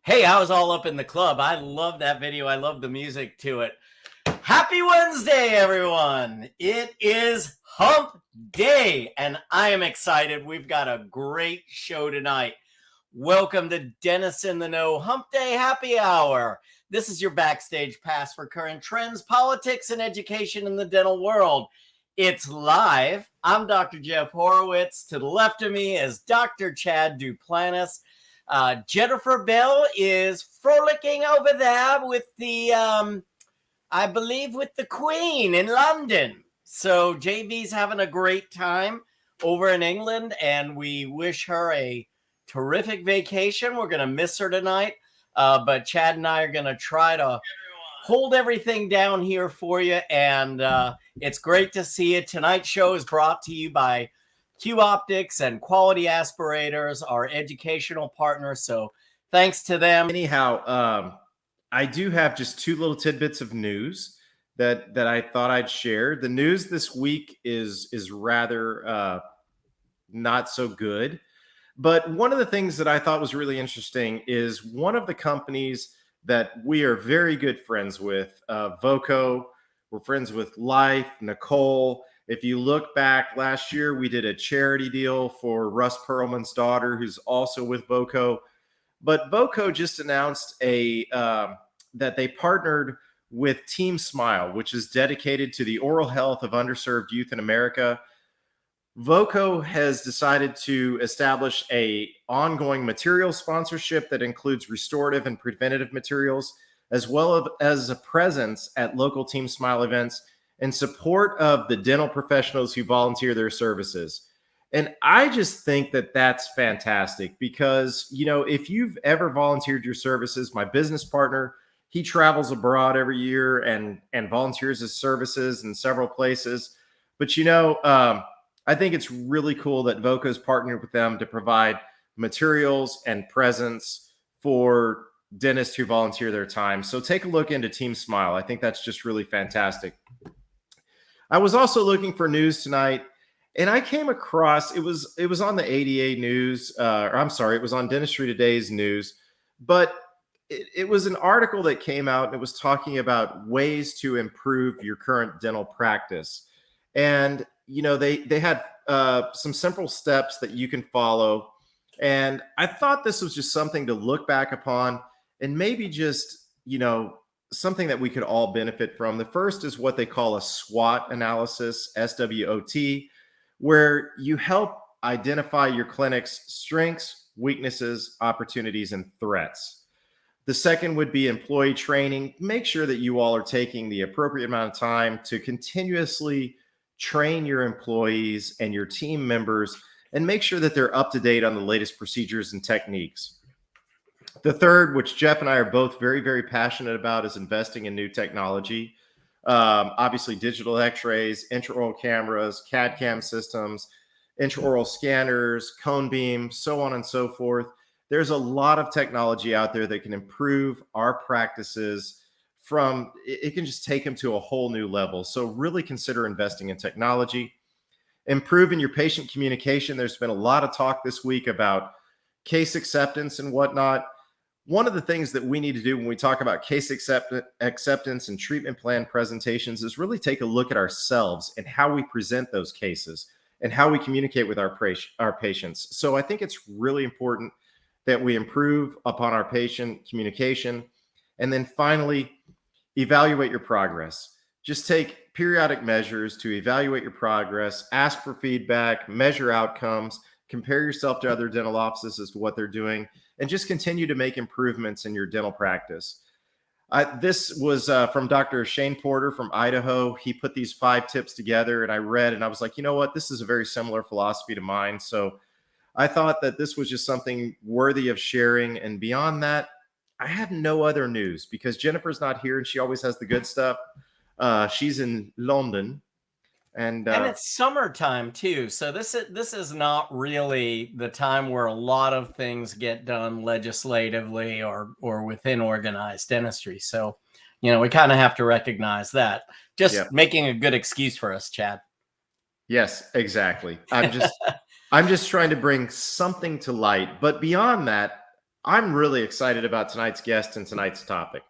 Hey, I was all up in the club. I love that video. I love the music to it. Happy Wednesday, everyone. It is Hump Day, and I am excited. We've got a great show tonight. Welcome to Dentists in the Know Hump Day Happy Hour. This is your backstage pass for current trends, politics, and education in the dental world. It's live. I'm Dr. Jeff Horowitz. To the left of me is Dr. Chad Duplantis. Jennifer Bell is frolicking over there with the, I believe, with the Queen in London. So JV's having a great time over in England, and we wish her a terrific vacation. We're going to miss her tonight, but Chad and I are going to try to hold everything down here for you, and it's great to see you. Tonight's show is brought to you by Q Optics and Quality Aspirators, our educational partners. So thanks to them. Anyhow, I do have just two little tidbits of news that I thought I'd share. The news this week is rather not so good. But one of the things that I thought was really interesting is one of the companies that we are very good friends with, Voco. We're friends with Life, Nicole. If you look back last year, we did a charity deal for Russ Perlman's daughter, who's also with Voco. But Voco just announced that they partnered with Team Smile, which is dedicated to the oral health of underserved youth in America. Voco has decided to establish an ongoing material sponsorship that includes restorative and preventative materials, as well as a presence at local Team Smile events in support of the dental professionals who volunteer their services. And I just think that that's fantastic because, you know, if you've ever volunteered your services, my business partner, he travels abroad every year and volunteers his services in several places. But, you know, I think it's really cool that Voco's partnered with them to provide materials and presence for dentists who volunteer their time. So take a look into Team Smile. I think that's just really fantastic. I was also looking for news tonight, and I came across, it was on the ADA news, it was on Dentistry Today's news, but it was an article that came out and it was talking about ways to improve your current dental practice. And, you know, they had some simple steps that you can follow. And I thought this was just something to look back upon and maybe just, you know, something that we could all benefit from. The first is what they call a SWOT analysis, SWOT, where you help identify your clinic's strengths, weaknesses, opportunities, and threats. The second would be employee training. Make sure that you all are taking the appropriate amount of time to continuously train your employees and your team members and make sure that they're up to date on the latest procedures and techniques. The third, which Jeff and I are both very, very passionate about, is investing in new technology. Obviously, digital x-rays, intraoral cameras, CAD/CAM systems, intraoral scanners, cone beam, so on and so forth. There's a lot of technology out there that can improve our practices it can just take them to a whole new level. So really consider investing in technology. Improving your patient communication. There's been a lot of talk this week about case acceptance and whatnot. One of the things that we need to do when we talk about case acceptance and treatment plan presentations is really take a look at ourselves and how we present those cases and how we communicate with our patients. So I think it's really important that we improve upon our patient communication. And then finally, evaluate your progress. Just take periodic measures to evaluate your progress, ask for feedback, measure outcomes, compare yourself to other dental offices as to what they're doing, and just continue to make improvements in your dental practice. This was from Dr. Shane Porter from Idaho. He put these 5 tips together, and I read, and I was like, you know what? This is a very similar philosophy to mine. So I thought that this was just something worthy of sharing. And beyond that, I have no other news because Jennifer's not here, and she always has the good stuff. She's in London. And it's summertime too, so this is not really the time where a lot of things get done legislatively or within organized dentistry. So, you know, we kind of have to recognize that. Just making a good excuse for us, Chad. Yes, exactly. I'm just trying to bring something to light. But beyond that, I'm really excited about tonight's guest and tonight's topic.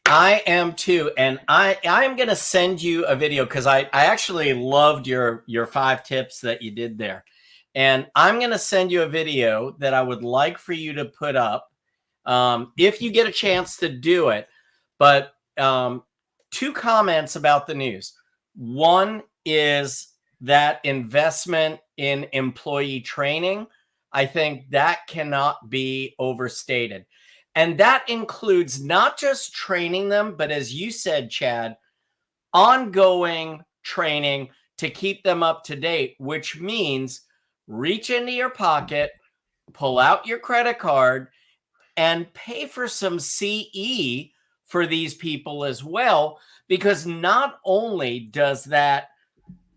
I am too, and I'm going to send you a video because I actually loved your 5 tips that you did there. And I'm going to send you a video that I would like for you to put up if you get a chance to do it. But 2 comments about the news. One is that investment in employee training. I think that cannot be overstated. And that includes not just training them, but as you said, Chad, ongoing training to keep them up to date, which means reach into your pocket, pull out your credit card, and pay for some CE for these people as well, because not only does that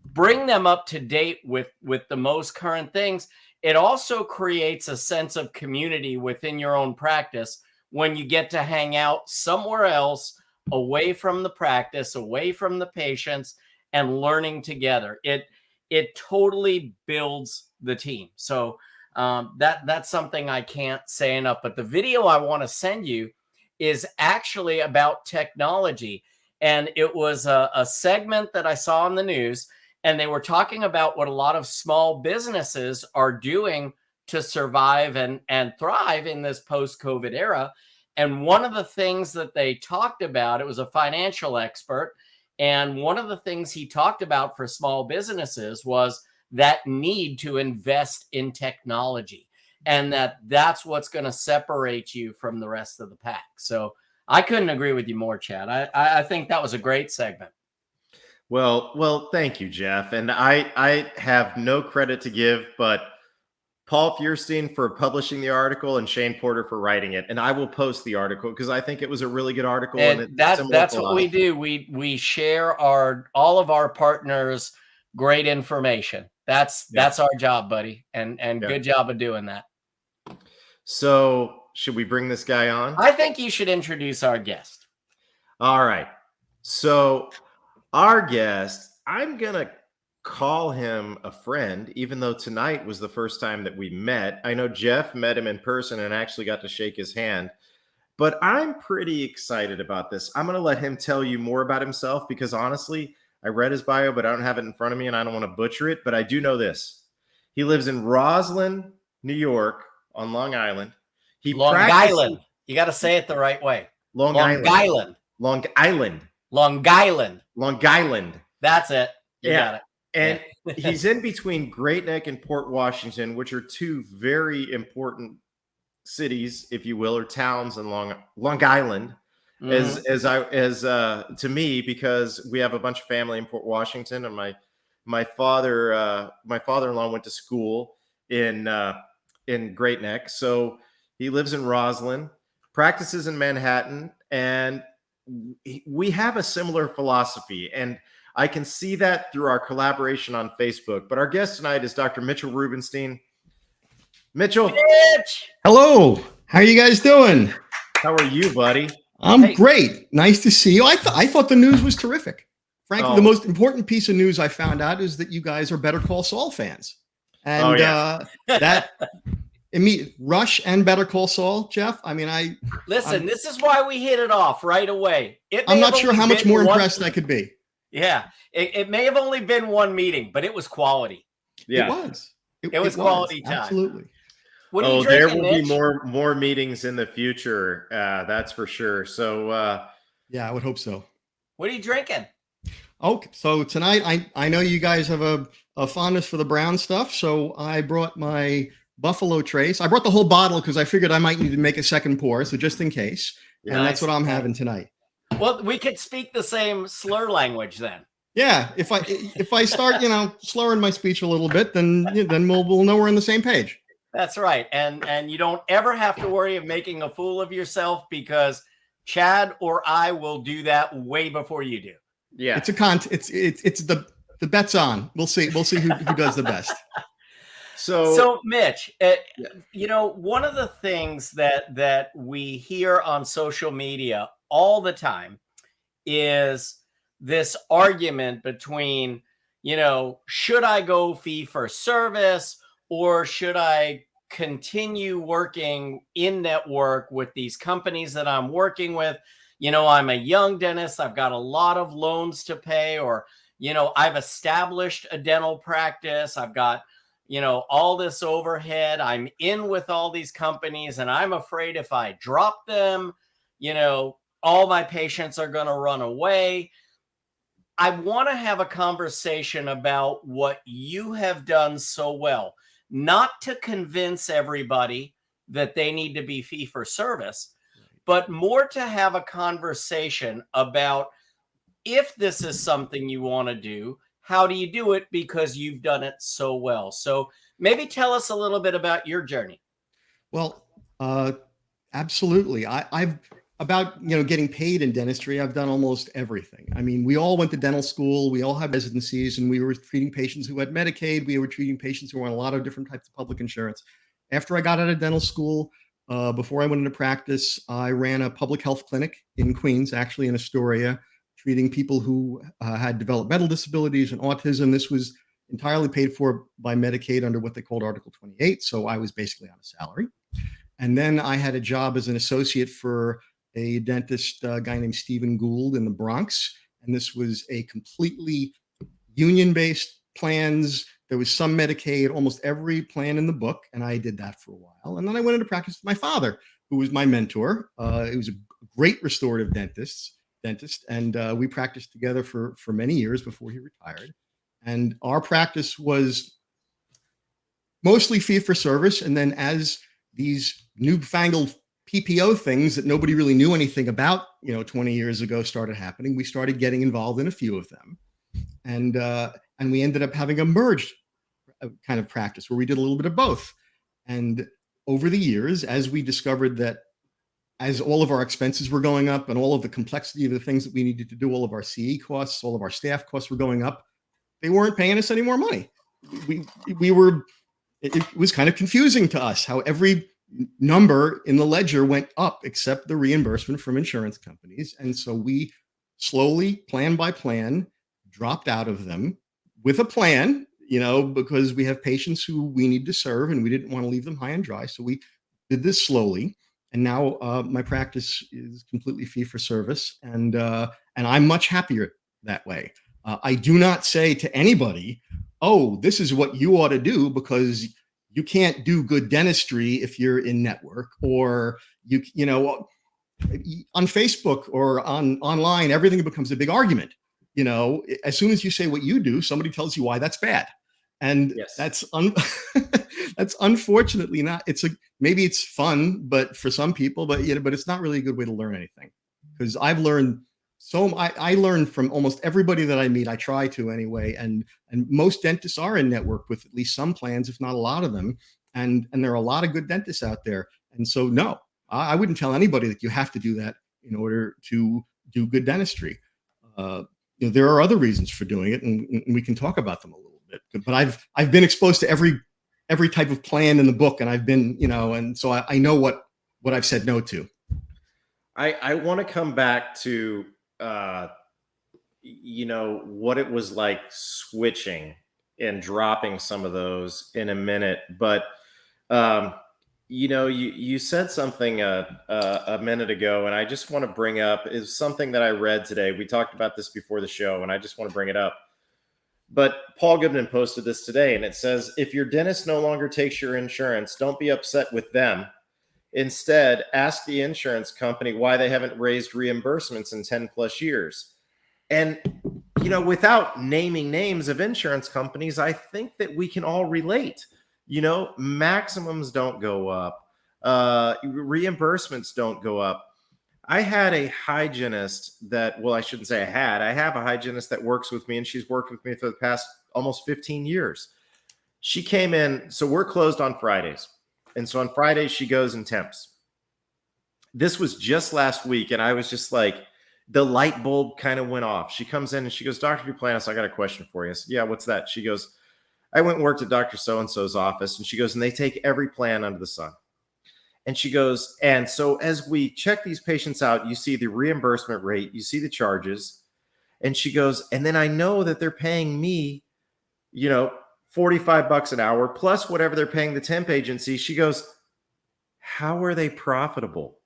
bring them up to date with the most current things, it also creates a sense of community within your own practice when you get to hang out somewhere else, away from the practice, away from the patients, and learning together. It totally builds the team. So that's something I can't say enough. But the video I want to send you is actually about technology. And it was a segment that I saw on the news, and they were talking about what a lot of small businesses are doing to survive and thrive in this post-COVID era. And one of the things that they talked about, it was a financial expert, and one of the things he talked about for small businesses was that need to invest in technology, and that's what's going to separate you from the rest of the pack. So I couldn't agree with you more, Chad. I think that was a great segment. Well, thank you, Jeff. And I have no credit to give, but Paul Feuerstein for publishing the article and Shane Porter for writing it. And I will post the article because I think it was a really good article. And that's what we do. We share all of our partners' great information. That's our job, buddy. And good job of doing that. So should we bring this guy on? I think you should introduce our guest. All right. So our guest, I'm going to call him a friend, even though tonight was the first time that we met. I know Jeff met him in person and actually got to shake his hand, but I'm pretty excited about this. I'm going to let him tell you more about himself because honestly, I read his bio, but I don't have it in front of me and I don't want to butcher it, but I do know this. He lives in Roslyn, New York on Long Island. Long Island. You got to say it the right way. Long Island. Long Island. Long Island. Long Island. That's it. You got it. And he's in between Great Neck and Port Washington, which are 2 very important cities, if you will, or towns in Long Island. Mm-hmm. To me, because we have a bunch of family in Port Washington, and my father-in-law went to school in Great Neck, so he lives in Roslyn, practices in Manhattan, and we have a similar philosophy, and I can see that through our collaboration on Facebook. But our guest tonight is Dr. Mitchell Rubinstein. Mitchell. Hello. How are you guys doing? How are you, buddy? I'm great. Nice to see you. I thought the news was terrific. Frankly, the most important piece of news I found out is that you guys are Better Call Saul fans. And that Rush and Better Call Saul, Jeff. I mean, listen, this is why we hit it off right away. I'm not sure how much more impressed I could be. Yeah, it may have only been one meeting, but it was quality. Yeah, it was. It was quality time. Absolutely. What are you there drinking, will Mitch? be more meetings in the future. That's for sure. So yeah, I would hope so. What are you drinking? Okay, so tonight I know you guys have a fondness for the brown stuff, so I brought my Buffalo Trace. I brought the whole bottle because I figured I might need to make a second pour, so just in case. And that's what I'm having tonight. Well, we could speak the same slur language then. Yeah, if I start, slurring my speech a little bit, then we'll know we're on the same page. That's right, and you don't ever have to worry of making a fool of yourself because Chad or I will do that way before you do. Yeah, it's the bet's on. We'll see who does the best. So Mitch, one of the things that we hear on social media all the time is this argument between, should I go fee for service or should I continue working in network with these companies that I'm working with. I'm a young dentist. I've got a lot of loans to pay, or, I've established a dental practice. I've got, all this overhead. I'm in with all these companies, and I'm afraid if I drop them, all my patients are going to run away. I want to have a conversation about what you have done so well, not to convince everybody that they need to be fee for service, but more to have a conversation about, if this is something you want to do, how do you do it? Because you've done it so well. So maybe tell us a little bit about your journey. Well, absolutely. I've about, getting paid in dentistry, I've done almost everything. I mean, we all went to dental school, we all had residencies, and we were treating patients who had Medicaid. We were treating patients who were on a lot of different types of public insurance. After I got out of dental school, before I went into practice, I ran a public health clinic in Queens, actually in Astoria, treating people who had developmental disabilities and autism. This was entirely paid for by Medicaid under what they called Article 28. So I was basically on a salary. And then I had a job as an associate for a dentist, guy named Stephen Gould in the Bronx. And this was a completely union-based plans. There was some Medicaid, almost every plan in the book. And I did that for a while. And then I went into practice with my father, who was my mentor. He was a great restorative dentist. And we practiced together for many years before he retired. And our practice was mostly fee for service. And then as these newfangled PPO things that nobody really knew anything about, 20 years ago started happening, we started getting involved in a few of them. And we ended up having a merged kind of practice where we did a little bit of both. And over the years, as we discovered that as all of our expenses were going up and all of the complexity of the things that we needed to do, all of our CE costs, all of our staff costs were going up, they weren't paying us any more money. It was kind of confusing to us how every number in the ledger went up except the reimbursement from insurance companies. And so we slowly, plan by plan, dropped out of them with a plan, because we have patients who we need to serve and we didn't want to leave them high and dry. So we did this slowly. And now my practice is completely fee for service. And I'm much happier that way. I do not say to anybody, oh, this is what you ought to do, because you can't do good dentistry if you're in network, or on Facebook or online, everything becomes a big argument. As soon as you say what you do, somebody tells you why that's bad. And yes, that's unfortunately not. Maybe it's fun, but for some people, but it's not really a good way to learn anything. Because I've learned I learn from almost everybody that I meet. I try to anyway, and most dentists are in network with at least some plans, if not a lot of them. And there are a lot of good dentists out there. And so, no, I wouldn't tell anybody that you have to do that in order to do good dentistry. There are other reasons for doing it, and we can talk about them a little bit. But I've been exposed to every type of plan in the book, and I've been, and so I know what I've said no to. I want to come back to what it was like switching and dropping some of those in a minute. But, you said something a minute ago, and I just want to bring up is something that I read today. We talked about this before the show, and I just want to bring it up. But Paul Goodman posted this today, and it says, if your dentist no longer takes your insurance, don't be upset with them. Instead, ask the insurance company why they haven't raised reimbursements in 10 plus years. And, without naming names of insurance companies, I think that we can all relate. Maximums don't go up. Reimbursements don't go up. I had a hygienist I shouldn't say I have a hygienist that works with me, and she's worked with me for the past almost 15 years. She came in, so we're closed on Fridays. And so on Fridays, she goes and temps. This was just last week, and I was just like, the light bulb kind of went off. She comes in and she goes, Dr. Duplantis, I got a question for you. I said, yeah, what's that? She goes, I went and worked at Dr. So-and-so's office. And she goes, and they take every plan under the sun. And she goes, and so as we check these patients out, you see the reimbursement rate, you see the charges. And she goes, and then I know that they're paying me, $45 an hour plus whatever they're paying the temp agency. She goes, how are they profitable?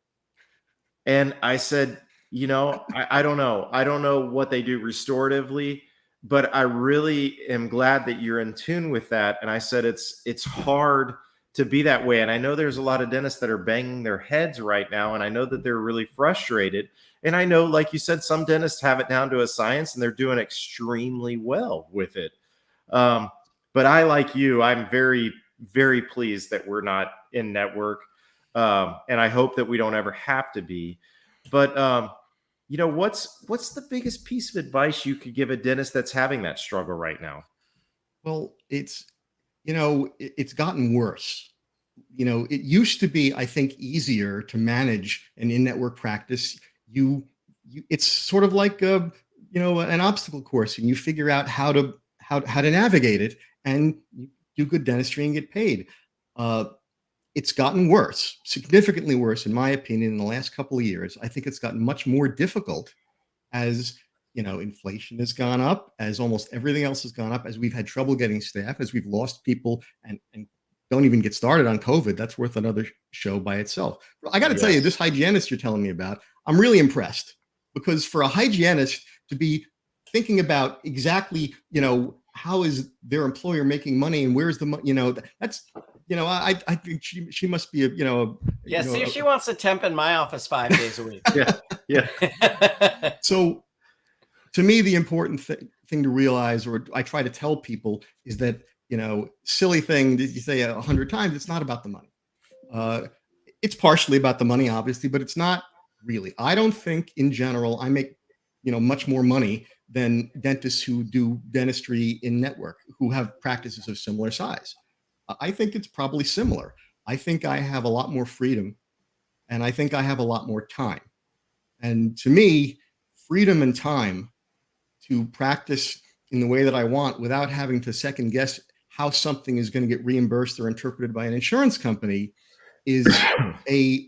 And I said, I don't know. I don't know what they do restoratively, but I really am glad that you're in tune with that. And I said, it's hard to be that way. And I know there's a lot of dentists that are banging their heads right now. And I know that they're really frustrated. And I know, like you said, some dentists have it down to a science and they're doing extremely well with it. But I, like you, I'm very, very pleased that we're not in network. And I hope that we don't ever have to be. But, what's the biggest piece of advice you could give a dentist that's having that struggle right now? Well, it's gotten worse. It used to be, I think, easier to manage an in-network practice. It's sort of like an obstacle course, and you figure out how to navigate it, and you do good dentistry and get paid. It's gotten worse, significantly worse, in my opinion, in the last couple of years. I think it's gotten much more difficult as inflation has gone up, as almost everything else has gone up, as we've had trouble getting staff, as we've lost people, and don't even get started on COVID. That's worth another show by itself. I got to tell you, this hygienist you're telling me about, I'm really impressed, because for a hygienist to be thinking about exactly, how is their employer making money and where's the money, that's, I think she must be see if she wants to temp in my office 5 days a week. Yeah. So to me, the important thing to realize, or I try to tell people, is that, silly thing that you say 100 times, it's not about the money. It's partially about the money, obviously, but it's not really. I don't think in general I make, much more money than dentists who do dentistry in network, who have practices of similar size. I think it's probably similar. I think I have a lot more freedom, and I think I have a lot more time. And to me, freedom and time to practice in the way that I want without having to second guess how something is going to get reimbursed or interpreted by an insurance company is a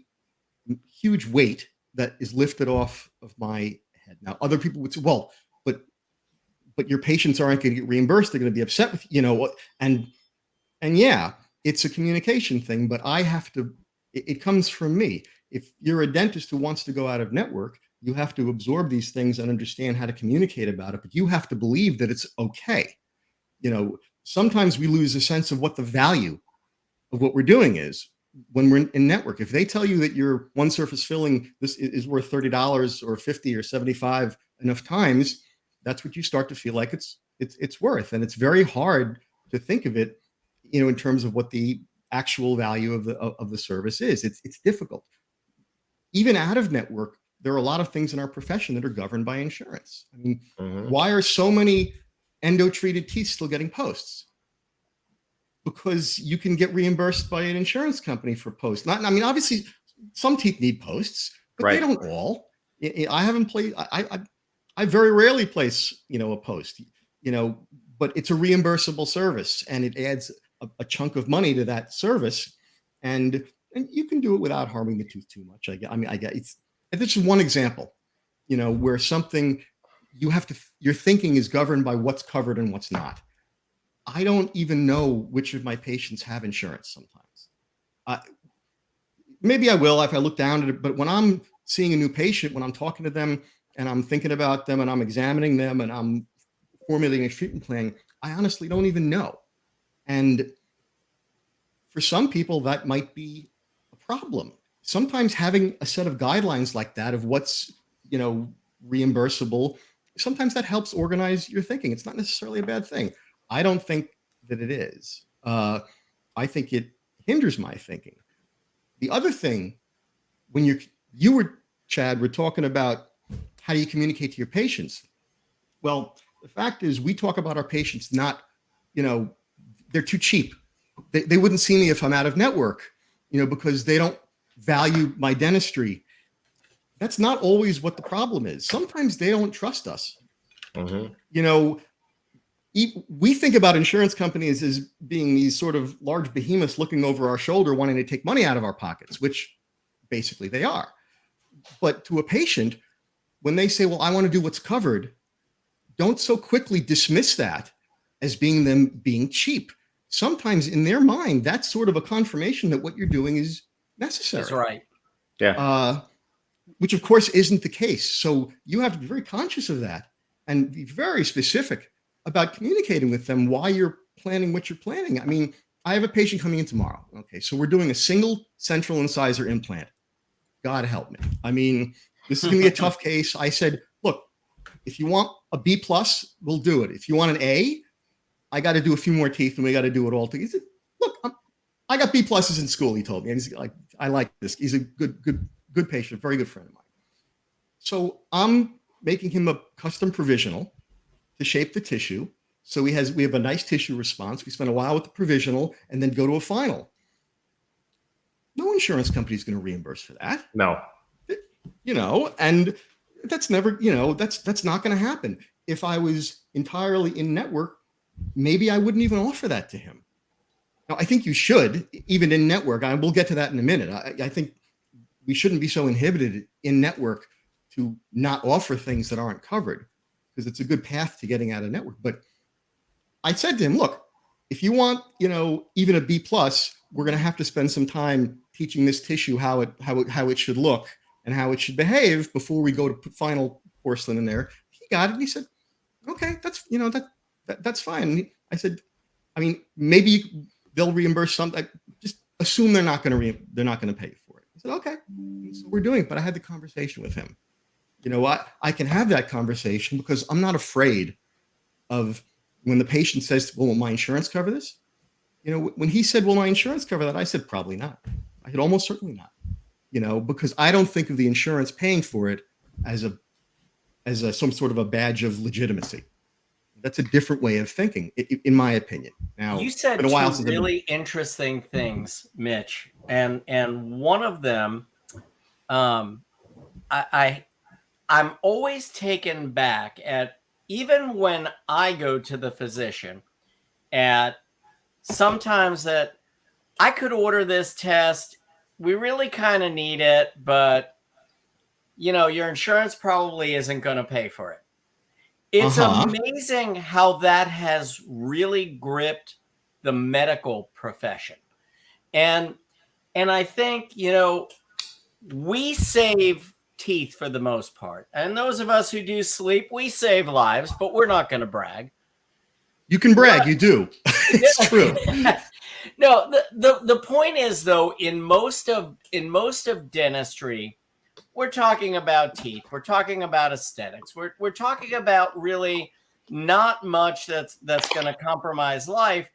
huge weight that is lifted off of my head. Now, other people would say, well, but your patients aren't going to get reimbursed. They're going to be upset with, and yeah, it's a communication thing, but I have to, it comes from me. If you're a dentist who wants to go out of network, you have to absorb these things and understand how to communicate about it, but you have to believe that it's okay. Sometimes we lose a sense of what the value of what we're doing is when we're in network. If they tell you that your one surface filling this is worth $30 or 50 or 75 enough times, that's what you start to feel like it's worth. And it's very hard to think of it, in terms of what the actual value of the service is. It's difficult. Even out of network, there are a lot of things in our profession that are governed by insurance. I mean, why are so many endo-treated teeth still getting posts? Because you can get reimbursed by an insurance company for posts. Obviously, some teeth need posts, but they don't all. I haven't played. I very rarely place, a post. But it's a reimbursable service, and it adds a chunk of money to that service, and you can do it without harming the tooth too much. I get it's just one example, where something your thinking is governed by what's covered and what's not. I don't even know which of my patients have insurance sometimes. Maybe I will if I look down at it, but when I'm seeing a new patient, when I'm talking to them and I'm thinking about them and I'm examining them and I'm formulating a treatment plan, I honestly don't even know. And for some people, that might be a problem. Sometimes having a set of guidelines like that of what's, reimbursable, sometimes that helps organize your thinking. It's not necessarily a bad thing. I don't think that it is. I think it hinders my thinking. The other thing, when Chad, we're talking about how do you communicate to your patients? Well, the fact is, we talk about our patients not, they're too cheap. They wouldn't see me if I'm out of network, because they don't value my dentistry. That's not always what the problem is. Sometimes they don't trust us. We think about insurance companies as being these sort of large behemoths looking over our shoulder, wanting to take money out of our pockets, which basically they are. But to a patient, when they say, well, I want to do what's covered, don't so quickly dismiss that as being them being cheap. Sometimes in their mind, that's sort of a confirmation that what you're doing is necessary. That's right. Yeah. Which of course isn't the case. So you have to be very conscious of that and be very specific about communicating with them why you're planning what you're planning. I mean, I have a patient coming in tomorrow. Okay, so we're doing a single central incisor implant. God help me. I mean, this is going to be a tough case. I said, look, if you want a B+, we'll do it. If you want an A, I got to do a few more teeth and we got to do it all together. He said, look, I got B+ in school, he told me. And he's like, I like this. He's a good patient, a very good friend of mine. So I'm making him a custom provisional to shape the tissue. So we have a nice tissue response. We spend a while with the provisional and then go to a final. No insurance company is going to reimburse for that. No. And that's never, that's not going to happen. If I was entirely in network, maybe I wouldn't even offer that to him. Now, I think you should, even in network. We'll get to that in a minute. I think we shouldn't be so inhibited in network to not offer things that aren't covered, because it's a good path to getting out of network. But I said to him, look, if you want, even a B+, we're going to have to spend some time teaching this tissue how it should look and how it should behave before we go to put final porcelain in there. He got it. And he said, okay, that's fine. I said, I mean, maybe they'll reimburse something. Just assume they're not going to pay for it. I said, okay, so we're doing it. But I had the conversation with him. You know what? I can have that conversation because I'm not afraid of when the patient says, well, will my insurance cover this? When he said, will my insurance cover that? I said, probably not. I said, almost certainly not. Because I don't think of the insurance paying for it as some sort of a badge of legitimacy. That's a different way of thinking, in my opinion. Now, you said two really interesting things, Mitch, and one of them, I'm always taken back at, even when I go to the physician, at sometimes that I could order this test. We really kind of need it, but your insurance probably isn't going to pay for it. It's amazing how that has really gripped the medical profession. And I think, we save teeth for the most part. And those of us who do sleep, we save lives, but we're not going to brag. You can brag, you do. It's true. No, the point is, though, in most of dentistry, we're talking about teeth. We're talking about aesthetics. We're talking about really not much that's going to compromise life.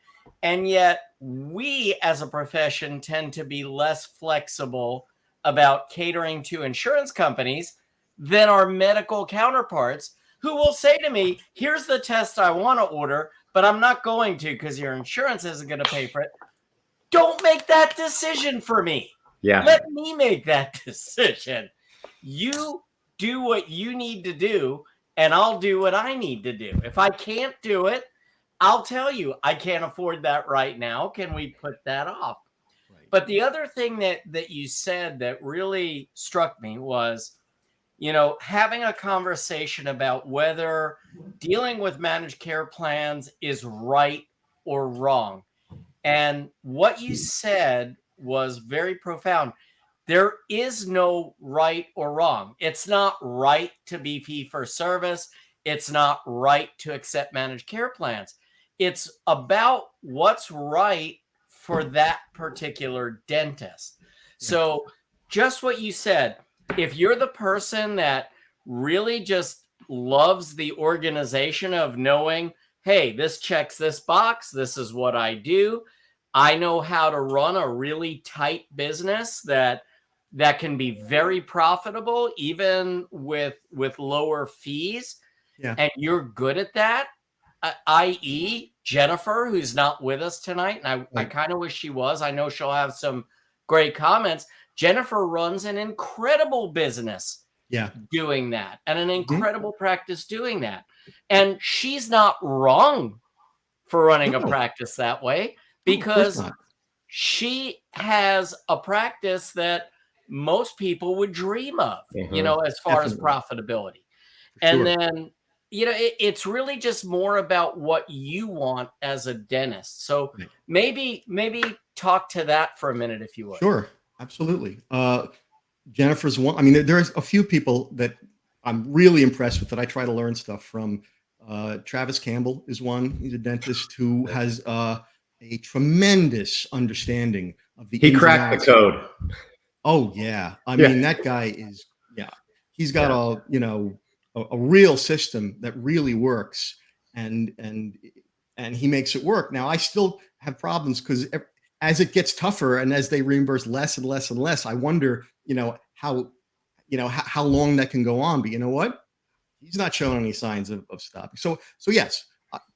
And yet we as a profession tend to be less flexible about catering to insurance companies than our medical counterparts, who will say to me, here's the test I want to order, but I'm not going to because your insurance isn't going to pay for it. Don't make that decision for me. Yeah. Let me make that decision. You do what you need to do, and I'll do what I need to do. If I can't do it, I'll tell you, I can't afford that right now. Can we put that off? Right. But the other thing that you said that really struck me was, having a conversation about whether dealing with managed care plans is right or wrong. And what you said was very profound. There is no right or wrong. It's not right to be fee for service. It's not right to accept managed care plans. It's about what's right for that particular dentist. So just what you said, if you're the person that really just loves the organization of knowing, hey, this checks this box, this is what I do, I know how to run a really tight business that can be very profitable, even with lower fees, and you're good at that, i.e. Jennifer, who's not with us tonight, and I kind of wish she was. I know she'll have some great comments. Jennifer runs an incredible business doing that, and an incredible practice doing that. And she's not wrong for running a practice that way, because she has a practice that most people would dream of, as far as profitability. And then it's really just more about what you want as a dentist. So Right. maybe talk to that for a minute, if you would. Sure, absolutely. Jennifer's one. I mean, there's a few people that I'm really impressed with that I try to learn stuff from. Travis Campbell is one. He's a dentist who has a tremendous understanding of the. He cracked the code. Oh yeah, I mean that guy is He's got a real system that really works, and he makes it work. Now I still have problems because as it gets tougher and as they reimburse less and less and less, I wonder how long that can go on. But you know what? He's not showing any signs of stopping. So yes,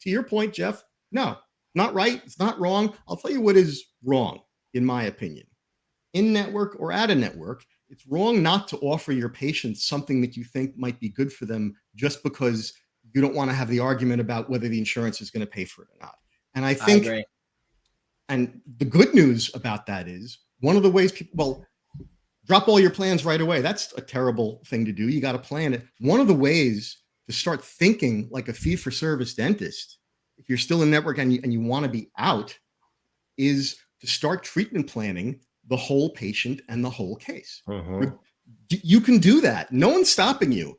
to your point, Jeff, no, not right. It's not wrong. I'll tell you what is wrong, in my opinion. In network or out of network, it's wrong not to offer your patients something that you think might be good for them just because you don't want to have the argument about whether the insurance is going to pay for it or not. And I think, agree. And the good news about that is one of the ways people, drop all your plans right away. That's a terrible thing to do. You got to plan it. One of the ways to start thinking like a fee-for-service dentist, if you're still in network and you want to be out, is to start treatment planning the whole patient and the whole case. You can do that. No one's stopping you.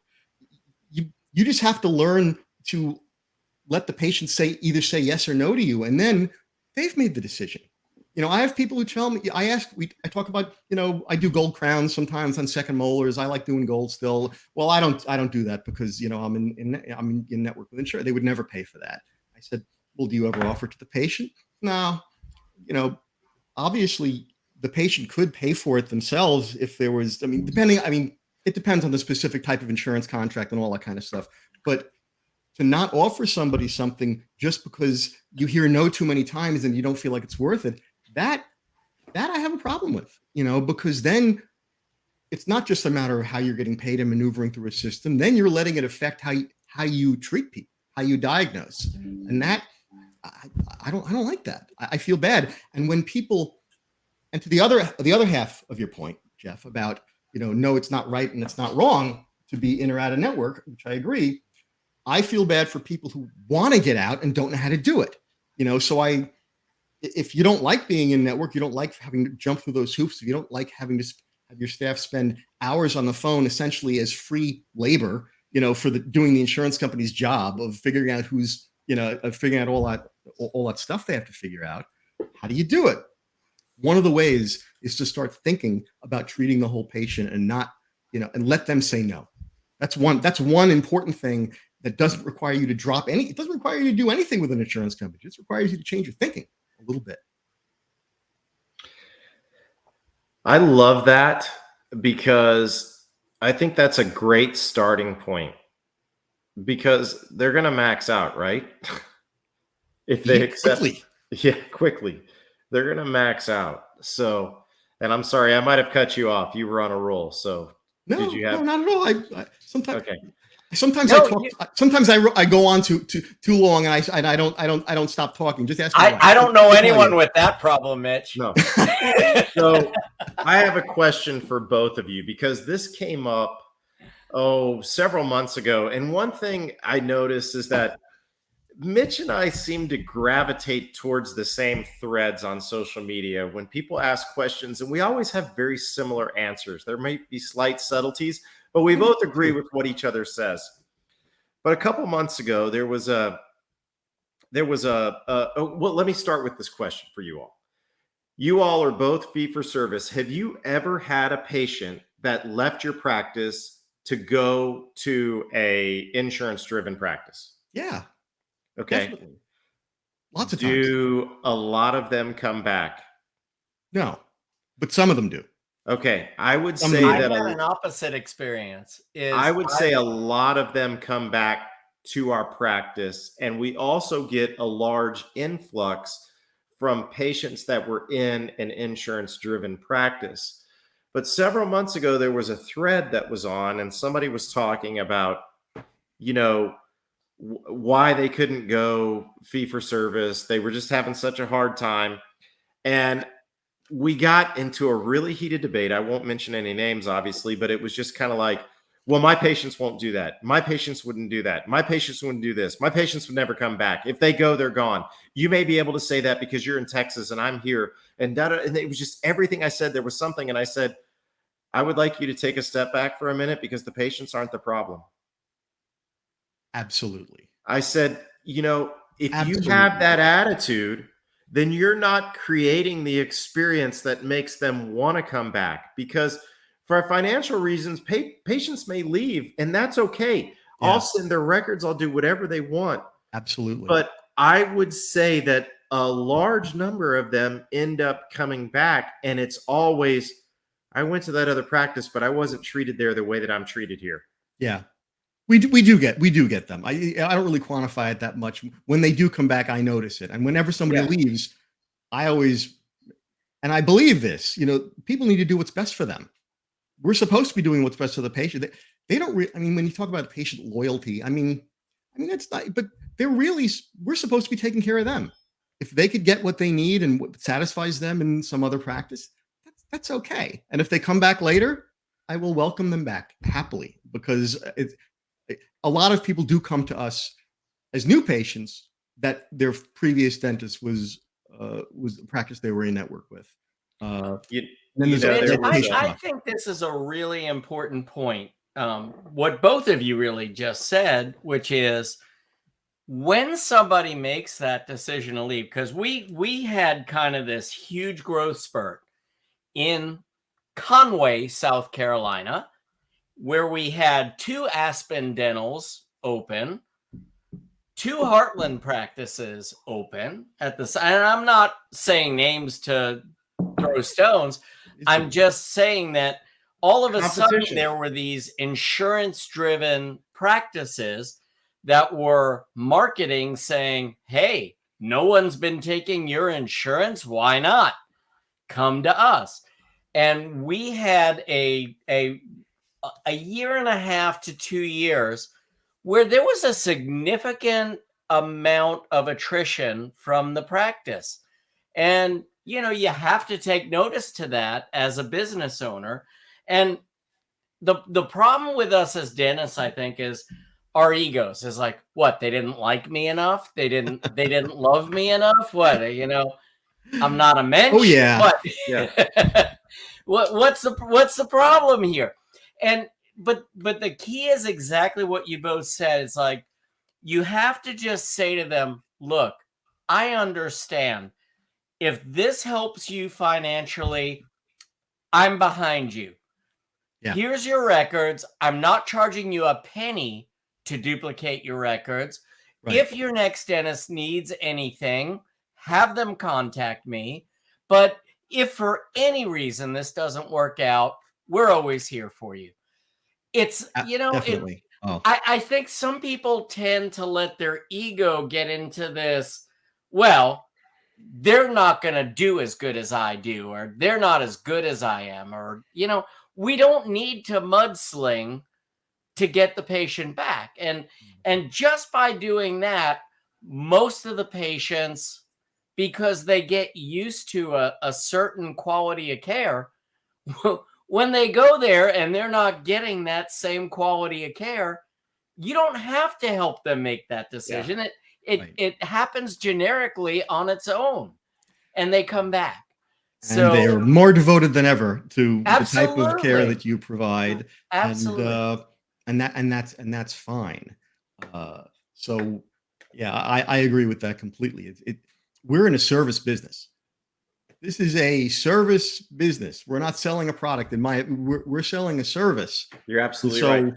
You just have to learn to let the patient either say yes or no to you, and then they've made the decision. I have people who tell me, I talk about, I do gold crowns sometimes on second molars. I like doing gold still. Well, I don't do that because, I'm in network with insurance. They would never pay for that. I said, well, do you ever offer to the patient? No, obviously the patient could pay for it themselves if there was, it depends on the specific type of insurance contract and all that kind of stuff. But to not offer somebody something just because you hear no too many times and you don't feel like it's worth it, that I have a problem with, because then it's not just a matter of how you're getting paid and maneuvering through a system. Then you're letting it affect how you treat people, how you diagnose. And that I don't like that. I feel bad. And when people, and to the other half of your point, Jeff, about, no, it's not right and it's not wrong to be in or out of network, which I agree. I feel bad for people who want to get out and don't know how to do it. If you don't like being in network, you don't like having to jump through those hoops, if you don't like having to have your staff spend hours on the phone essentially as free labor, for doing the insurance company's job of figuring out who's, of figuring out all that stuff they have to figure out. How do you do it? One of the ways is to start thinking about treating the whole patient and not, and let them say no. That's one important thing that doesn't require you to it doesn't require you to do anything with an insurance company. It just requires you to change your thinking a little bit. I love that because I think that's a great starting point, because they're going to max out, right? If they accept quickly, they're going to max out. So, and I'm sorry, I might have cut you off. You were on a roll. So no, not at all. I sometimes, okay. Sometimes I talk. Sometimes I go on too long, and I don't stop talking. Just ask me why. I don't know anyone with that problem, Mitch. No. So I have a question for both of you, because this came up several months ago, and one thing I noticed is that Mitch and I seem to gravitate towards the same threads on social media when people ask questions, and we always have very similar answers. There might be slight subtleties, but we both agree with what each other says. But a couple months ago, well, let me start with this question for you all. You all are both fee-for-service. Have you ever had a patient that left your practice to go to a insurance-driven practice? Yeah. Okay. Definitely. Lots of times. Do a lot of them come back? No, but some of them do. Okay, I would say I that had an opposite experience. I would say a lot of them come back to our practice, and we also get a large influx from patients that were in an insurance-driven practice. But several months ago, there was a thread that was on, and somebody was talking about, why they couldn't go fee-for-service. They were just having such a hard time. And we got into a really heated debate. I won't mention any names, obviously, but it was just kind of like, well, my patients won't do that. My patients wouldn't do that. My patients wouldn't do this. My patients would never come back. If they go, they're gone. You may be able to say that because you're in Texas and I'm here. And it was just everything I said. There was something. And I said, I would like you to take a step back for a minute because the patients aren't the problem. Absolutely. I said, you know, if Absolutely. you have that attitude, then you're not creating the experience that makes them want to come back, because for financial reasons, patients may leave, and that's okay. Yeah. I'll send their records. I'll do whatever they want. Absolutely. But I would say that a large number of them end up coming back, and it's always, I went to that other practice, but I wasn't treated there the way that I'm treated here. Yeah. We do get them. I don't really quantify it that much. When they do come back, I notice it. And whenever somebody leaves, I always, and I believe this, you know, people need to do what's best for them. We're supposed to be doing what's best for the patient. They don't I mean, when you talk about patient loyalty, I mean, that's not, but we're supposed to be taking care of them. If they could get what they need and what satisfies them in some other practice, that's okay. And if they come back later, I will welcome them back happily, because a lot of people do come to us as new patients that their previous dentist was the practice they were in network with. I think this is a really important point. What both of you really just said, which is when somebody makes that decision to leave, because we had kind of this huge growth spurt in Conway, South Carolina, where we had 2 Aspen dentals open, 2 Heartland practices open at the, and I'm not saying names to throw stones. I'm just saying that all of a sudden there were these insurance-driven practices that were marketing saying, hey, no one's been taking your insurance. Why not? Come to us. And we had a year and a half to 2 years where there was a significant amount of attrition from the practice. And, you know, you have to take notice to that as a business owner. And the problem with us as dentists, I think, is our egos is like, what? They didn't like me enough. They didn't love me enough. What? You know, I'm not a mensch. Oh yeah. What? Yeah. What's the problem here? And but the key is exactly what you both said. It's like you have to just say to them, look, I understand. If this helps you financially, I'm behind you. Yeah. Here's your records. I'm not charging you a penny to duplicate your records. Right. If your next dentist needs anything, have them contact me. But if for any reason this doesn't work out, we're always here for you. It's, you know, definitely. I think some people tend to let their ego get into this. Well, they're not going to do as good as I do, or they're not as good as I am, or, you know, we don't need to mudsling to get the patient back. And just by doing that, most of the patients, because they get used to a certain quality of care, when they go there and they're not getting that same quality of care, you don't have to help them make that decision. Yeah. It happens generically on its own, and they come back. And they're more devoted than ever to the type of care that you provide. Absolutely. And that's fine. So yeah, I agree with that completely. We're in a service business. This is a service business. We're not selling a product. We're selling a service. You're absolutely right.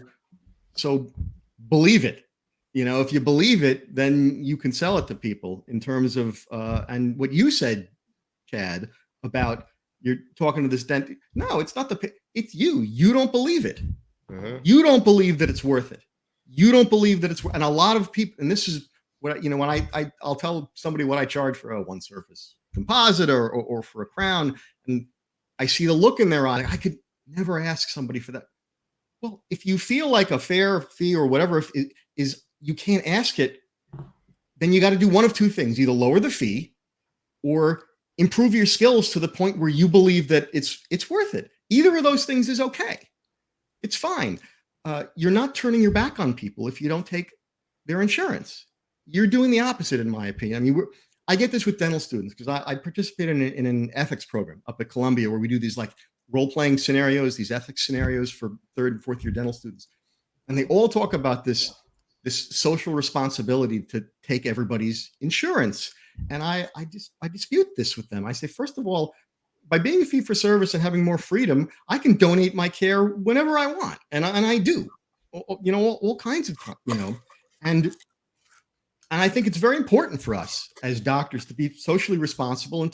So believe it. You know, if you believe it, then you can sell it to people in terms of, and what you said, Chad, about you're talking to this dentist. No, it's not it's you. You don't believe it. Mm-hmm. You don't believe that it's worth it. You don't believe that it's, and a lot of people, and this is what, you know, when I'll tell somebody what I charge for a one surface composite or for a crown, and I see the look in their eye. I could never ask somebody for that. Well, if you feel like a fair fee or whatever is you can't ask it, then you got to do one of two things: either lower the fee or improve your skills to the point where you believe that it's worth it. Either of those things is okay. It's fine. you're not turning your back on people if you don't take their insurance. You're doing the opposite, in my opinion. I mean, I get this with dental students because I participate in an ethics program up at Columbia where we do these like role-playing scenarios, these ethics scenarios for third and fourth year dental students. And they all talk about this social responsibility to take everybody's insurance. And I dispute this with them. I say, first of all, by being a fee for service and having more freedom, I can donate my care whenever I want. And I do, all kinds of time, and I think it's very important for us as doctors to be socially responsible and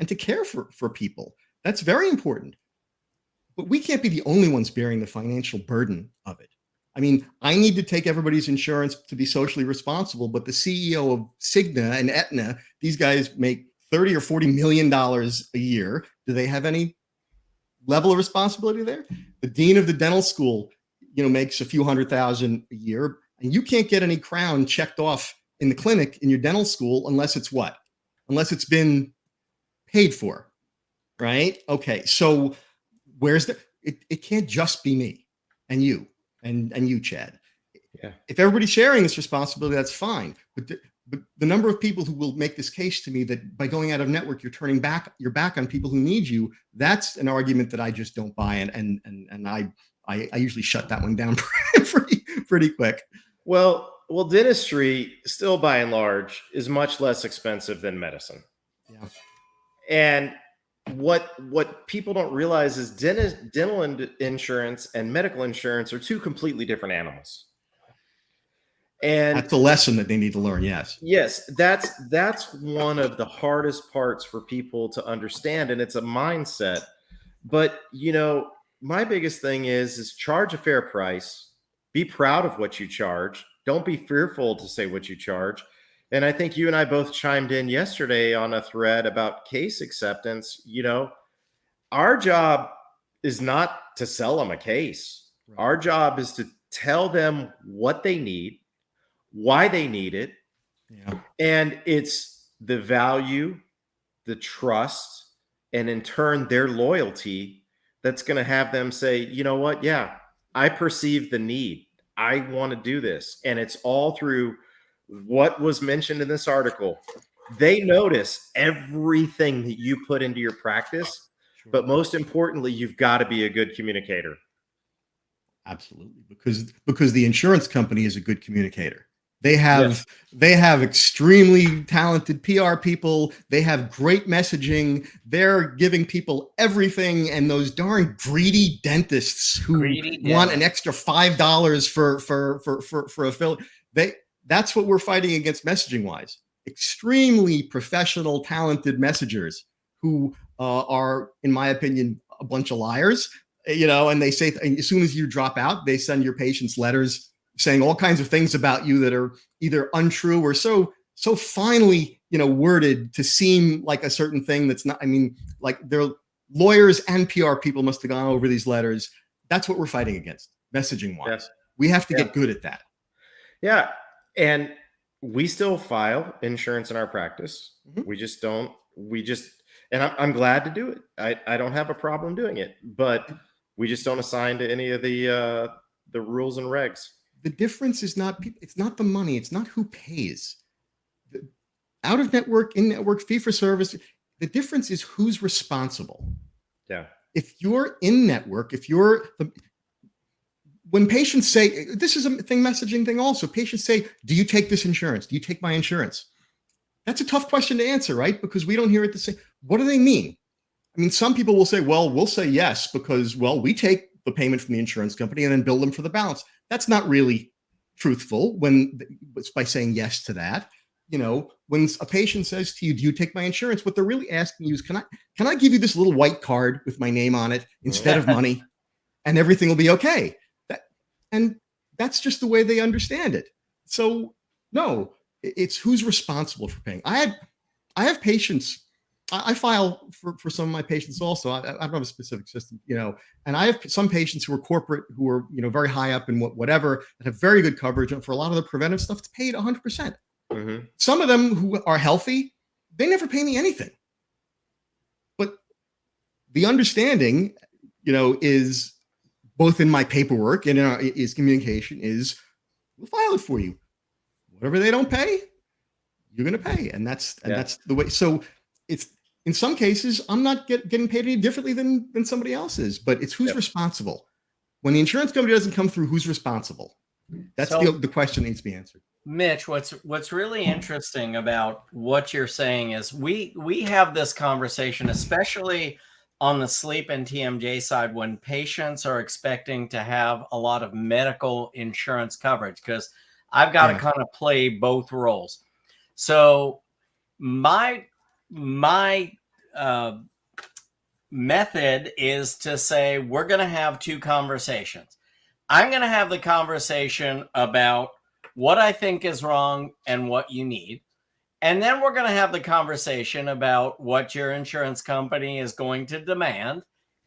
to care for people. That's very important. But we can't be the only ones bearing the financial burden of it. I mean, I need to take everybody's insurance to be socially responsible, but the CEO of Cigna and Aetna, these guys make $30 or $40 million a year. Do they have any level of responsibility there? The dean of the dental school, makes a few $100,000 a year, and you can't get any crown checked off in the clinic in your dental school unless it's what? Unless it's been paid for, right? Okay, so where's it can't just be me and you and you, Chad. Yeah. If everybody's sharing this responsibility, that's fine. But the number of people who will make this case to me that by going out of network, you're turning your back on people who need you, that's an argument that I just don't buy. And I usually shut that one down pretty quick. Well, dentistry still by and large is much less expensive than medicine. Yeah. And what people don't realize is dental insurance and medical insurance are two completely different animals. And that's a lesson that they need to learn. Yes. Yes, that's one of the hardest parts for people to understand, and it's a mindset. But my biggest thing is charge a fair price. Be proud of what you charge. Don't be fearful to say what you charge. And I think you and I both chimed in yesterday on a thread about case acceptance. Our job is not to sell them a case. Right. Our job is to tell them what they need, why they need it. Yeah. And it's the value, the trust, and in turn, their loyalty that's going to have them say, you know what? Yeah, I perceive the need. I want to do this. And it's all through what was mentioned in this article. They notice everything that you put into your practice, but most importantly, you've got to be a good communicator. Absolutely. Because the insurance company is a good communicator. They have extremely talented PR people. They have great messaging. They're giving people everything. And those darn greedy dentists who want an extra $5 for a fill, that's what we're fighting against messaging wise. Extremely professional, talented messengers who are, in my opinion, a bunch of liars, and they say, as soon as you drop out, they send your patients letters saying all kinds of things about you that are either untrue or so finely, worded to seem like a certain thing that's not. I mean, like their lawyers and PR people must have gone over these letters. That's what we're fighting against, messaging wise. Yes. We have to get good at that. Yeah. And we still file insurance in our practice. Mm-hmm. And I'm glad to do it. I don't have a problem doing it, but we just don't assign to any of the rules and regs. The difference is it's not the money. It's not who pays. Out of network, in network, fee for service. The difference is who's responsible. Yeah. If you're in network, when patients say, this is a messaging thing also, patients say, do you take this insurance? Do you take my insurance? That's a tough question to answer, right? Because we don't hear it the same. What do they mean? I mean, some people will say, well, we'll say yes because, we take the payment from the insurance company and then bill them for the balance. That's not really truthful by saying yes to that. When a patient says to you, do you take my insurance? What they're really asking you is, can I give you this little white card with my name on it instead of money and everything will be okay? And that's just the way they understand it. So no, it's who's responsible for paying. I have patients. I file for some of my patients also. I don't have a specific system, and I have some patients who are corporate, who are, very high up in whatever, that have very good coverage. And for a lot of the preventive stuff, it's paid 100%. Mm-hmm. Some of them who are healthy, they never pay me anything. But the understanding, is both in my paperwork and in our is communication is we'll file it for you. Whatever they don't pay, you're going to pay. And that's the way. So it's, in some cases, I'm not getting paid any differently than somebody else is, but it's who's responsible. When the insurance company doesn't come through, who's responsible? That's the question that needs to be answered. Mitch, what's really interesting about what you're saying is we have this conversation, especially on the sleep and TMJ side, when patients are expecting to have a lot of medical insurance coverage, because I've got to kind of play both roles. So my method is to say, we're going to have two conversations. I'm going to have the conversation about what I think is wrong and what you need. And then we're going to have the conversation about what your insurance company is going to demand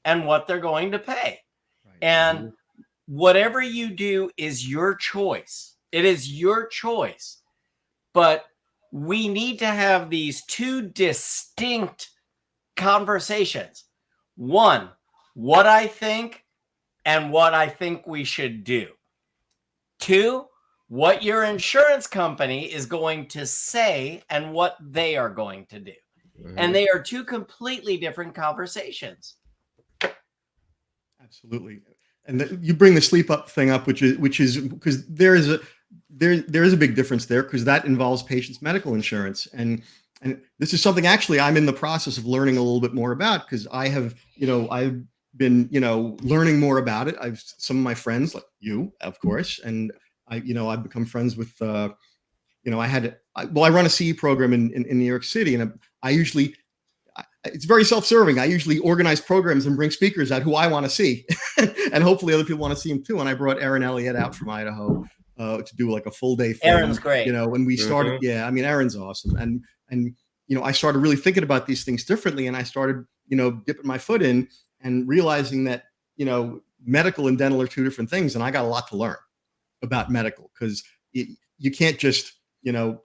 and what they're going to pay. Right. And whatever you do is your choice. It is your choice. But we need to have these two distinct conversations. One, what I think and what I think we should do. Two, what your insurance company is going to say and what they are going to do. And they are two completely different conversations. Absolutely. And you bring the sleep up thing up, which is because there is a big difference there, because that involves patients' medical insurance. And this is something actually I'm in the process of learning a little bit more about, because I've been, learning more about it. Some of my friends, like you, of course, and I've become friends with, I run a CE program in New York City, and it's very self-serving. I usually organize programs and bring speakers out who I want to see, and hopefully other people want to see them too. And I brought Aaron Elliott out from Idaho to do like a full day thing. Aaron's great. When we started, Aaron's awesome. And I started really thinking about these things differently, and I started, dipping my foot in and realizing that, medical and dental are two different things. And I got a lot to learn about medical, because you can't just,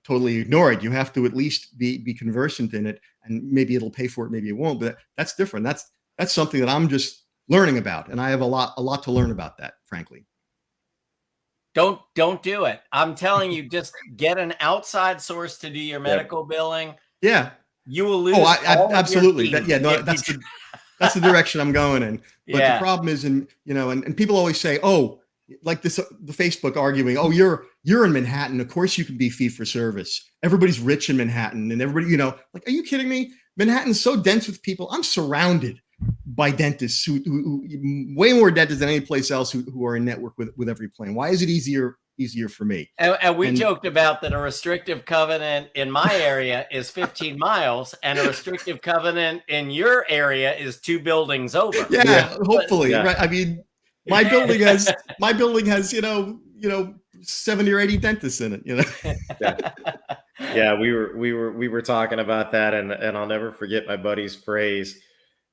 totally ignore it. You have to at least be conversant in it, and maybe it'll pay for it, maybe it won't, but that's different. That's something that I'm just learning about. And I have a lot to learn about that, frankly. Don't do it. I'm telling you, just get an outside source to do your medical billing. Yeah. You will lose. Absolutely. That's the direction I'm going in. But the problem is, and people always say, oh, like the Facebook arguing, oh, you're in Manhattan, of course you can be fee for service. Everybody's rich in Manhattan, and everybody, like, are you kidding me? Manhattan's so dense with people. I'm surrounded by dentists who way more dentists than any place else who are in network with every plan. Why is it easier for me? And we joked about that a restrictive covenant in my area is 15 miles, and a restrictive covenant in your area is 2 buildings over. Yeah, hopefully. Yeah. Right. I mean, my building has 70 or 80 dentists in it. Yeah, we were talking about that, and I'll never forget my buddy's phrase.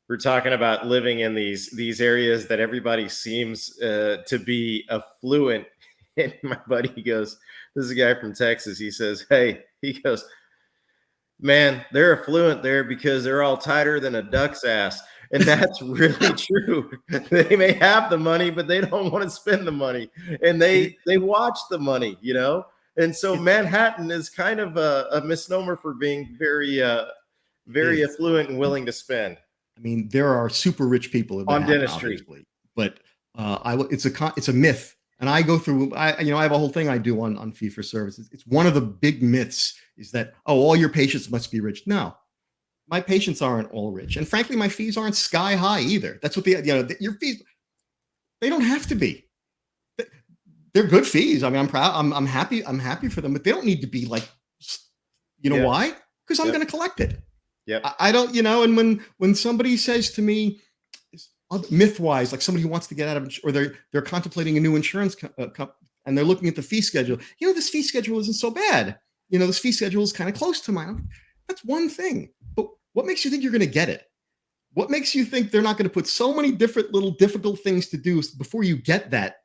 We're talking about living in these areas that everybody seems to be affluent. And my buddy goes, this is a guy from Texas. He says, he goes, man, they're affluent there because they're all tighter than a duck's ass. And that's really true. They may have the money, but they don't want to spend the money. And they watch the money, And so Manhattan is kind of a misnomer for being very affluent and willing to spend. I mean, there are super rich people in on dentistry, obviously, but it's a myth. And I go through, I have a whole thing I do on fee for service. It's one of the big myths is that, all your patients must be rich. No, my patients aren't all rich. And frankly, my fees aren't sky high either. That's what your fees, they don't have to be. They're good fees. I mean, I'm proud. I'm happy for them, but they don't need to be like, why? Because I'm going to collect it. Yep. I don't, and when somebody says to me, myth-wise, like somebody who wants to get out of, or they're contemplating a new insurance and they're looking at the fee schedule. This fee schedule isn't so bad. This fee schedule is kind of close to mine. That's one thing. But what makes you think you're going to get it? What makes you think they're not going to put so many different little difficult things to do before you get that?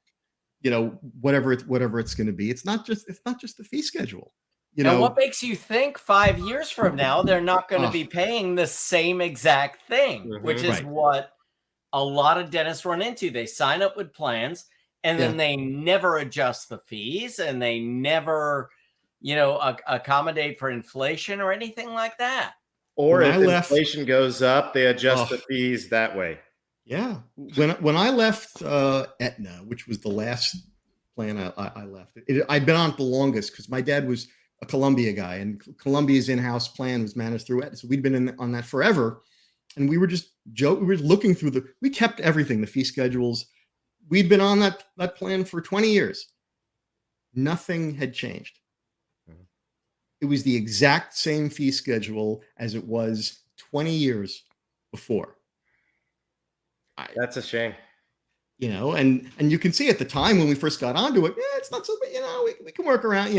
Whatever it's going to be. It's not just the fee schedule. Now, what makes you think 5 years from now they're not going to be paying the same exact thing, which is what a lot of dentists run into. They sign up with plans and then they never adjust the fees, and they never, accommodate for inflation or anything like that. Or if inflation goes up, they adjust the fees that way. Yeah. When I left Aetna, which was the last plan I left, I'd been on it the longest because my dad was a Columbia guy, and Columbia's in-house plan was managed through Aetna. So we'd been on that forever. And we were just we were looking through we kept everything, the fee schedules. We'd been on that plan for 20 years. Nothing had changed. It was the exact same fee schedule as it was 20 years before. That's a shame. And you can see at the time when we first got onto it, it's not so bad, we can work around,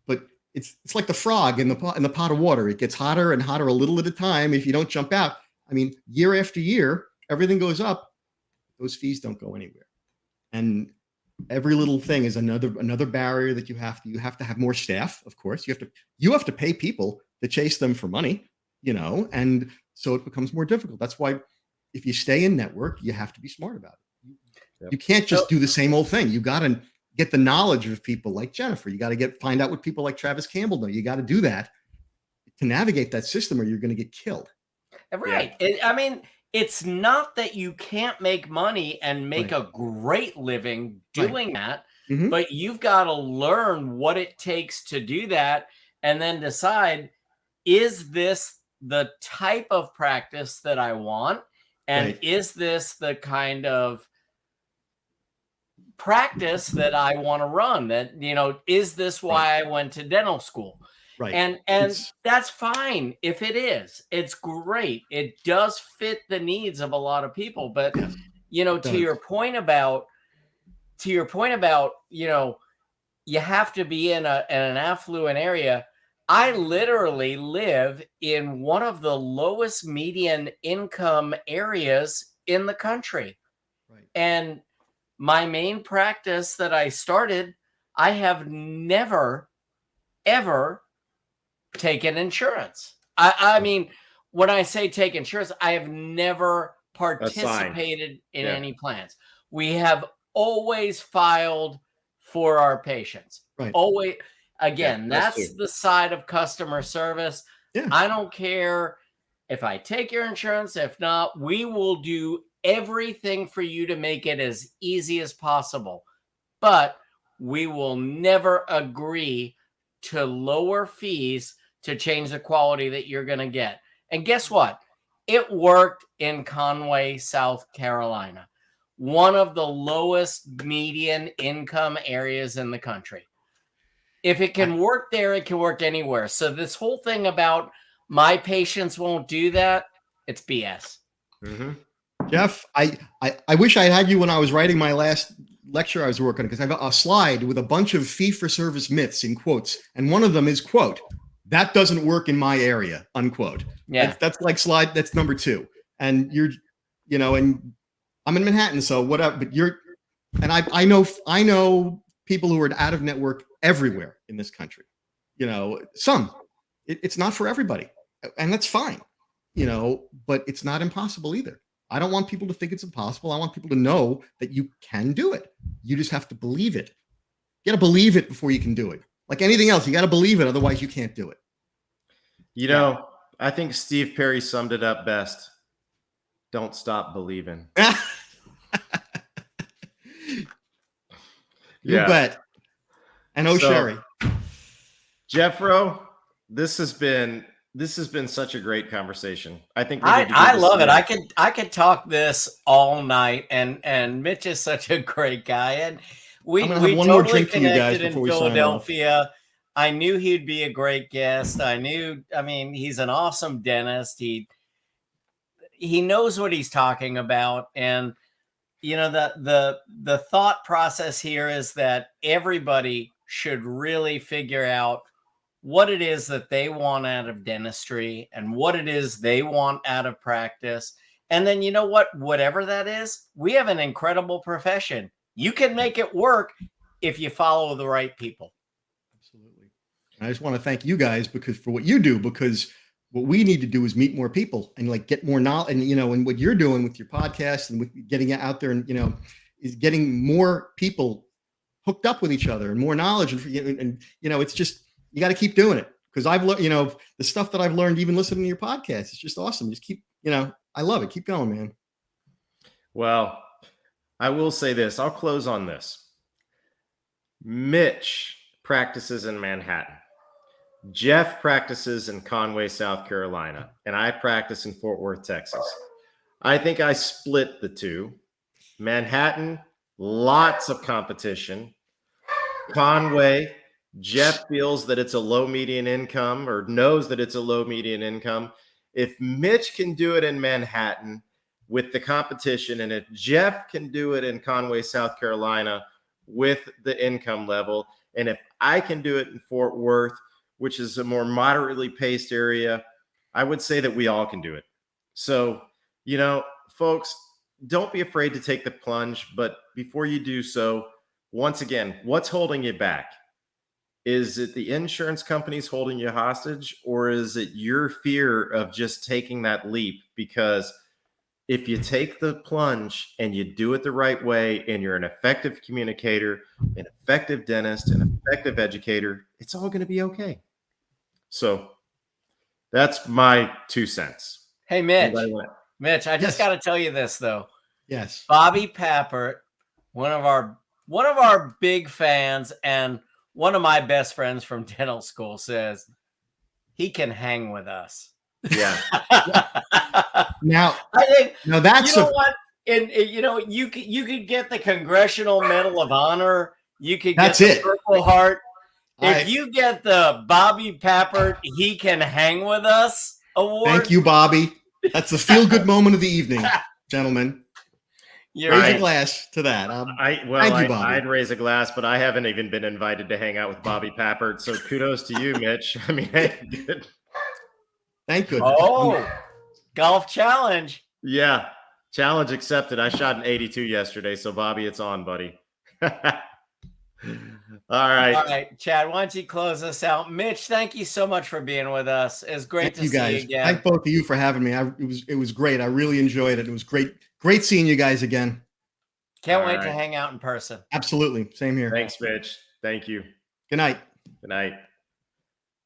but it's like the frog in the pot of water. It gets hotter and hotter a little at a time if you don't jump out. I mean, year after year, everything goes up. Those fees don't go anywhere. And every little thing is another barrier that you have to have more staff, of course. You have to pay people to chase them for money, and so it becomes more difficult. That's why if you stay in network, you have to be smart about it. Yep. You can't just do the same old thing. You got to get the knowledge of people like Jennifer. You got to find out what people like Travis Campbell know. You got to do that to navigate that system, or you're going to get killed. Right. Yeah. It's not that you can't make money and make a great living doing that, but you've got to learn what it takes to do that, and then decide, is this the type of practice that I want? And is this the kind of practice that I want to run? That, is this why I went to dental school? Right. And that's fine if it is. It's great. It does fit the needs of a lot of people. But to your point about, you have to be in an affluent area. I literally live in one of the lowest median income areas in the country. Right. And my main practice that I started, I have never, ever taken insurance. I mean, when I say take insurance, I have never participated in any plans. We have always filed for our patients. Right. Always. Again, that's the side of customer service. Yeah. I don't care if I take your insurance. If not, we will do everything for you to make it as easy as possible. But we will never agree to lower fees to change the quality that you're going to get. And guess what? It worked in Conway, South Carolina, one of the lowest median income areas in the country. If it can work there, it can work anywhere. So this whole thing about my patients won't do that, it's BS. Jeff, I wish I had you when I was writing my last lecture I was working on, because I have a slide with a bunch of fee-for-service myths in quotes. And one of them is, quote, "That doesn't work in my area," unquote. Yeah. That's that's number 2. And and I'm in Manhattan, so whatever, but I know people who are out of network everywhere in this country. It's not for everybody, and that's fine, but it's not impossible either. I don't want people to think it's impossible. I want people to know that you can do it. You just have to believe it. You got to believe it before you can do it. Like anything else, you got to believe it. Otherwise you can't do it. I think Steve Perry summed it up best. Don't stop believing. You bet. And Sherry. Jeffro, this has been such a great conversation. I think I love it. I could talk this all night, and Mitch is such a great guy, and we totally connected in Philadelphia. I knew he'd be a great guest. He's an awesome dentist. He knows what he's talking about, and the thought process here is that everybody should really figure out what it is that they want out of dentistry and what it is they want out of practice. And then, whatever that is, we have an incredible profession. You can make it work if you follow the right people. Absolutely. And I just want to thank you guys for what you do, because what we need to do is meet more people and like get more knowledge. And, and what you're doing with your podcast and with getting it out there and, is getting more people hooked up with each other and more knowledge. And it's just, you got to keep doing it. Because I've learned, the stuff that I've learned, even listening to your podcast, it's just awesome. Just keep, I love it. Keep going, man. Well, I will say this. I'll close on this. Mitch practices in Manhattan. Jeff practices in Conway, South Carolina, and I practice in Fort Worth, Texas. I think I split the two. Manhattan, lots of competition. Conway, Jeff feels that it's a low median income or knows that it's a low median income. If Mitch can do it in Manhattan with the competition, and if Jeff can do it in Conway, South Carolina with the income level, and if I can do it in Fort Worth, which is a more moderately paced area, I would say that we all can do it. So, folks, don't be afraid to take the plunge. But before you do so, once again, what's holding you back? Is it the insurance companies holding you hostage, or is it your fear of just taking that leap? Because if you take the plunge and you do it the right way, and you're an effective communicator, an effective dentist, an effective educator, it's all going to be okay. So that's my 2 cents. Hey, Mitch. Mitch, I just got to tell you this, though. Yes. Bobby Pappert, one of our big fans and one of my best friends from dental school, says he can hang with us. Yeah. Now, I think that's what? And you could get the Congressional Medal of Honor. You could get the Purple Heart. If you get the Bobby Pappert, he can hang with us award. Thank you, Bobby. That's the feel-good moment of the evening, gentlemen. Raise a glass to that. Thank you, Bobby. I'd raise a glass, but I haven't even been invited to hang out with Bobby Pappert. So kudos to you, Mitch. I mean, good. Thank goodness. Oh, golf challenge. Yeah, challenge accepted. I shot an 82 yesterday, so Bobby, it's on, buddy. All right, Chad, why don't you close us out? Mitch, thank you so much for being with us. It's great to see you again. Thank both of you for having me. It was great. I really enjoyed it. It was great seeing you guys again. Can't wait to hang out in person. Absolutely. Same here. Thanks, Mitch. Thank you. Good night. Good night.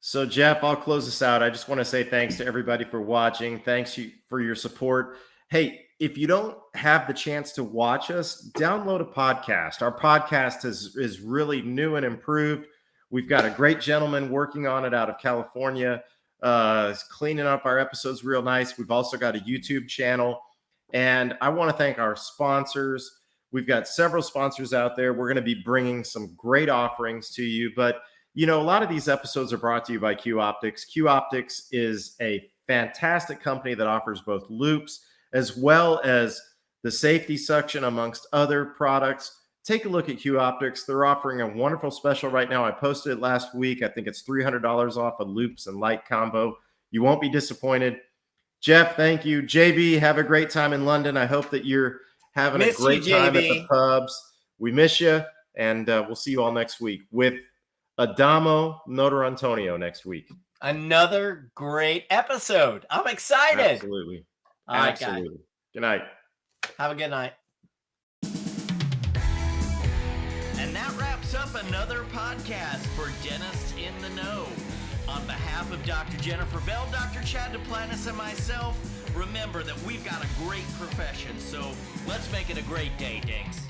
So, Jeff, I'll close this out. I just want to say thanks to everybody for watching. Thanks for your support. Hey, if you don't have the chance to watch us, download a podcast. Our podcast is really new and improved. We've got a great gentleman working on it out of California. Is cleaning up our episodes real nice. We've also got a YouTube channel. And I want to thank our sponsors. We've got several sponsors out there. We're going to be bringing some great offerings to you. But, a lot of these episodes are brought to you by Q Optics. Q Optics is a fantastic company that offers both loupes as well as the safety suction amongst other products. Take a look at Q Optics. They're offering a wonderful special right now. I posted it last week. I think it's $300 off of loupes and light combo. You won't be disappointed. Jeff, thank you. JB, have a great time in London. I hope that you're having a great time at the pubs. We miss you, and we'll see you all next week with Adamo Notre Antonio next week. Another great episode. I'm excited. Absolutely. All right, absolutely. Guys. Good night. Have a good night. And that wraps up another podcast for Dentists in the Know. On behalf of Dr. Jennifer Bell, Dr. Chad Duplantis, and myself, remember that we've got a great profession, so let's make it a great day, Dinks.